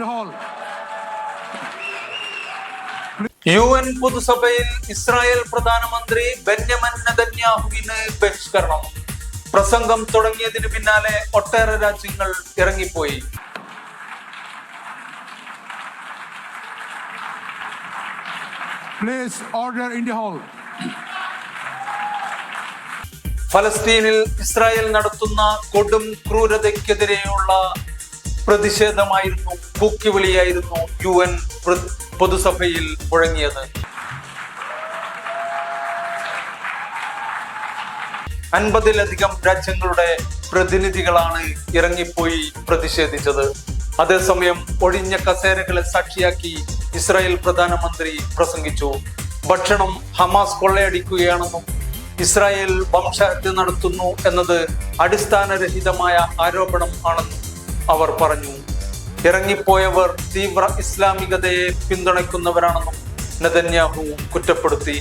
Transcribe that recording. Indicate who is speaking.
Speaker 1: the hall.
Speaker 2: UN പൊതുസഭയിൽ Israel പ്രധാനമന്ത്രി ബെന്യാമിൻ നെതന്യാഹുവിന് ബഹിഷ്കരണം. പ്രസംഗം തുടങ്ങിയതിനു പിന്നാലെ ഒട്ടേറെ രാജ്യങ്ങൾ ഇറങ്ങിപ്പോയി.
Speaker 1: Please order in the hall.
Speaker 2: ഫലസ്തീനിൽ ഇസ്രായേൽ നടത്തുന്ന കൊടും ക്രൂരതയ്ക്കെതിരെയുള്ള പ്രതിഷേധമായിരുന്നു, കൂക്കിവിളിയായിരുന്നു UN പൊതുസഭയിൽ മുഴങ്ങിയത്. 50-ലധികം രാജ്യങ്ങളുടെ പ്രതിനിധികളാണ് ഇറങ്ങിപ്പോയി പ്രതിഷേധിച്ചത്. അതേസമയം ഒഴിഞ്ഞ കസേരകളെ സാക്ഷിയാക്കി ഇസ്രായേൽ പ്രധാനമന്ത്രി പ്രസംഗിച്ചു. ഭക്ഷണം ഹമാസ് കൊള്ളയടിക്കുകയാണെന്നും ഇസ്രായേൽ വംശഹത്യ നടത്തുന്നു എന്നത് അടിസ്ഥാനരഹിതമായ ആരോപണം ആണെന്നും അവർ പറഞ്ഞു. ഇറങ്ങിപ്പോയവർ തീവ്ര ഇസ്ലാമികതയെ പിന്തുണയ്ക്കുന്നവരാണെന്നും നെതന്യാഹു കുറ്റപ്പെടുത്തി.